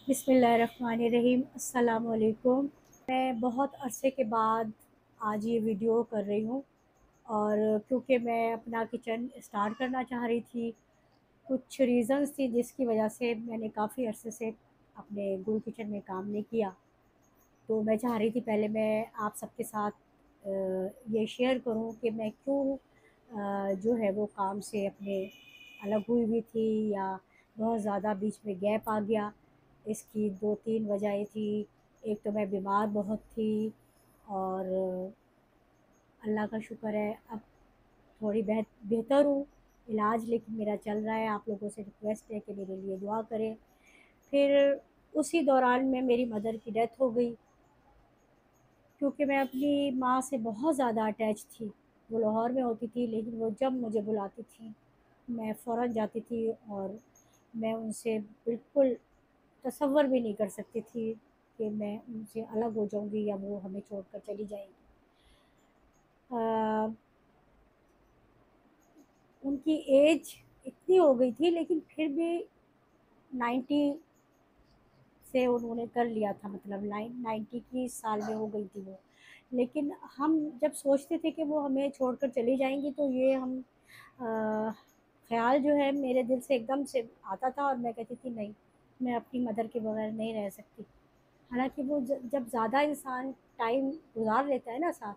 बिस्मिल्लाहिर्रहमानिर्रहीम। अस्सलाम वालेकुम। मैं बहुत अरसे के बाद आज ये वीडियो कर रही हूँ और क्योंकि मैं अपना किचन स्टार्ट करना चाह रही थी। कुछ रीज़न्स थी जिसकी वजह से मैंने काफ़ी अरसे से अपने गुल किचन में काम नहीं किया। तो मैं चाह रही थी पहले मैं आप सबके साथ ये शेयर करूँ कि मैं क्यों जो है वो काम से अपने अलग हुई हुई थी या बहुत ज़्यादा बीच में गैप आ गया। इसकी 2-3 वजहें थी। एक तो मैं बीमार बहुत थी और अल्लाह का शुक्र है अब थोड़ी बेहतर हूँ। इलाज लेकिन मेरा चल रहा है। आप लोगों से रिक्वेस्ट है कि मेरे लिए दुआ करें। फिर उसी दौरान में मेरी मदर की डेथ हो गई क्योंकि मैं अपनी माँ से बहुत ज़्यादा अटैच थी। वो लाहौर में होती थी लेकिन वो जब मुझे बुलाती थी मैं फ़ौरन जाती थी और मैं उनसे बिल्कुल तसव्वुर भी नहीं कर सकती थी कि मैं उनसे अलग हो जाऊँगी या वो हमें छोड़कर चली जाएँगी। अ, उनकी एज इतनी हो गई थी लेकिन फिर भी 90 से उन्होंने कर लिया था, मतलब 90 की साल में हो गई थी वो। लेकिन हम जब सोचते थे कि वो हमें छोड़कर चली जाएँगी तो ये हम अ, ख़्याल जो है मेरे दिल से एकदम से आता था और मैं कहती थी नहीं, मैं अपनी मदर के बगैर नहीं रह सकती। हालाँकि वो जब ज़्यादा इंसान टाइम गुज़ार लेता है ना साथ,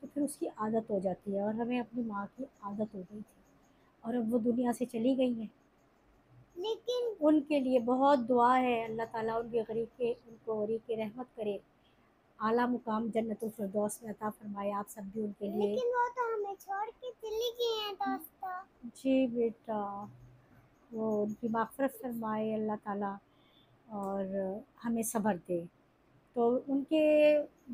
तो फिर उसकी आदत हो जाती है और हमें अपनी माँ की आदत हो गई थी और अब वो दुनिया से चली गई हैं। लेकिन उनके लिए बहुत दुआ है, अल्लाह ताला उनके गरीब के उनको गरीब की रहमत करे, आला मुकाम जन्नतुल फ़िरदौस में अता फ़रमाए आप सब भी उनके लिए। लेकिन वो तो हमें छोड़ के चली गई हैं दोस्तों। जी बेटा, वो उनकी माग़फ़िरत फ़रमाए अल्लाह ताला और हमें सब्र दे। तो उनके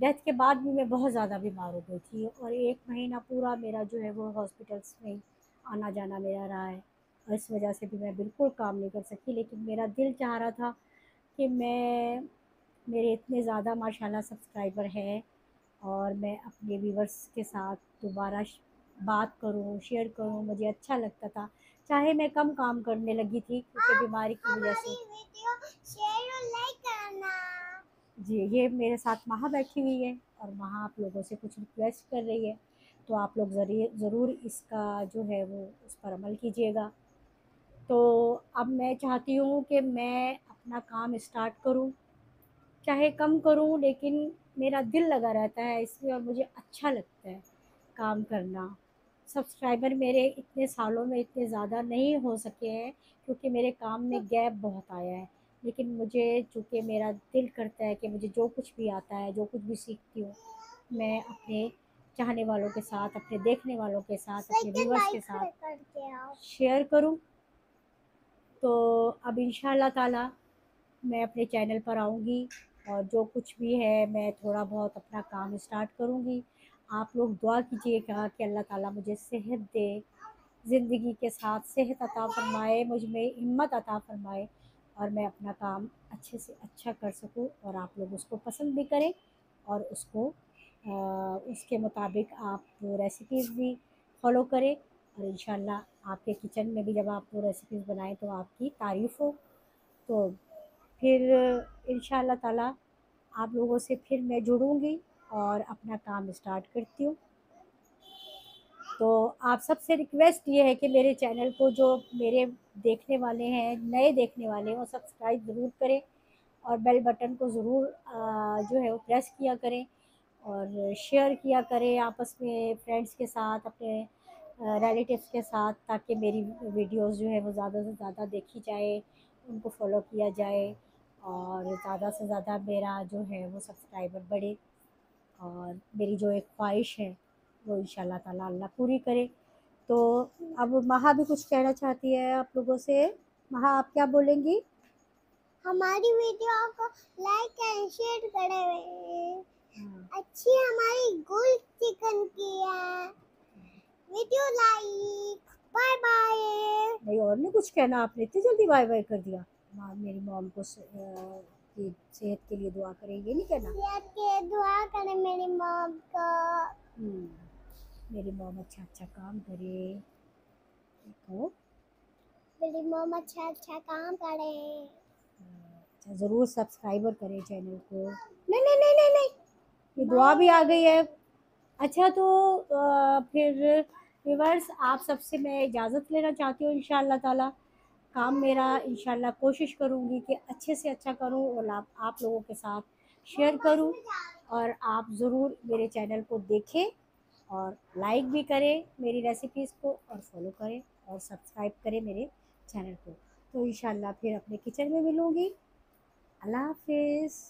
डेथ के बाद भी मैं बहुत ज़्यादा बीमार हो गई थी और 1 महीना पूरा मेरा जो है वो हॉस्पिटल्स में ही आना-जाना मेरा रहा है और इस वजह से भी मैं बिल्कुल काम नहीं कर सकी। लेकिन मेरा दिल चाह रहा था कि मैं मेरे इतने ज़्यादा माशाल्लाह सब्सक्राइबर हैं और मैं अपने व्यूअर्स के साथ दोबारा बात करूँ, शेयर करूँ, मुझे अच्छा लगता था। चाहे मैं कम काम करने लगी थी क्योंकि बीमारी की वजह से। वीडियो शेयर और लाइक करना। जी, ये मेरे साथ महा बैठी हुई है और महा आप लोगों से कुछ रिक्वेस्ट कर रही है, तो आप लोग ज़रूर इसका जो है वो उस पर अमल कीजिएगा। तो अब मैं चाहती हूँ कि मैं अपना काम स्टार्ट करूँ, चाहे कम करूँ लेकिन मेरा दिल लगा रहता है इसमें और मुझे अच्छा लगता है काम करना। सब्सक्राइबर मेरे इतने सालों में इतने ज़्यादा नहीं हो सके हैं क्योंकि मेरे काम में गैप बहुत आया है। लेकिन मुझे चूँकि मेरा दिल करता है कि मुझे जो कुछ भी आता है, जो कुछ भी सीखती हूँ, मैं अपने चाहने वालों के साथ, अपने देखने वालों के साथ, अपने व्यूअर्स के साथ शेयर करूँ। तो अब इंशाअल्लाह ताला मैं अपने चैनल पर आऊँगी और जो कुछ भी है मैं थोड़ा बहुत अपना काम स्टार्ट करूँगी। आप लोग दुआ कीजिएगा कि अल्लाह ताला मुझे सेहत दे, ज़िंदगी के साथ सेहत अता फ़रमाए, मुझ में हिम्मत अता फ़रमाए और मैं अपना काम अच्छे से अच्छा कर सकूँ और आप लोग उसको पसंद भी करें और उसको उसके मुताबिक आप रेसिपीज़ भी फ़ॉलो करें और इंशाअल्लाह आपके किचन में भी जब आप वो रेसिपीज़ बनाएँ तो आपकी तारीफ़ हो। तो फिर इंशाअल्लाह ताला आप लोगों से फिर मैं जुड़ूँगी और अपना काम स्टार्ट करती हूँ। तो आप सबसे रिक्वेस्ट ये है कि मेरे चैनल को जो मेरे देखने वाले हैं, नए देखने वाले हैं, वो सब्सक्राइब ज़रूर करें और बेल बटन को ज़रूर जो है वो प्रेस किया करें और शेयर किया करें आपस में फ्रेंड्स के साथ, अपने रिलेटिव्स के साथ ताकि मेरी वीडियोज़ जो है वो ज़्यादा से ज़्यादा देखी जाए, उनको फॉलो किया जाए और ज़्यादा से ज़्यादा मेरा जो है वो सब्सक्राइबर बढ़े और मेरी जो एक ख्वाहिश है वो इंशाल्लाह ताला अल्लाह पूरी करे। तो अब महा भी कुछ कहना चाहती है आप लोगों से। महा आप क्या बोलेंगी? हमारी वीडियो को लाइक एंड शेयर करें। अच्छी हमारी गुल चिकन की है वीडियो लाइक। Bye bye. भाई और नहीं कुछ कहना? आपने इतनी जल्दी बाय बाय कर दिया। मेरी मॉम को की सेहत के लिए दुआ करें, ये नहीं कहना? सेहत के दुआ करें मेरी मॉम को। मेरी मॉम अच्छा अच्छा काम करे। देखो मेरी मॉम अच्छा अच्छा काम करे। अच्छा, ज़रूर सब्सक्राइबर करें चैनल को। नहीं नहीं नहीं नहीं नहीं, ये दुआ भी आ गई है। अच्छा तो फिर व्यूअर्स, आप सबसे मैं इजाज़त लेना चाहती हूँ इंशाअल्लाह ताला। काम मेरा इंशाअल्लाह कोशिश करूँगी कि अच्छे से अच्छा करूँ और आप लोगों के साथ शेयर करूँ, और आप ज़रूर मेरे चैनल को देखें और लाइक भी करें मेरी रेसिपीज़ को, और फॉलो करें और सब्सक्राइब करें मेरे चैनल को। तो इंशाअल्लाह फिर अपने किचन में मिलूँगी। अल्लाह हाफ़िज़।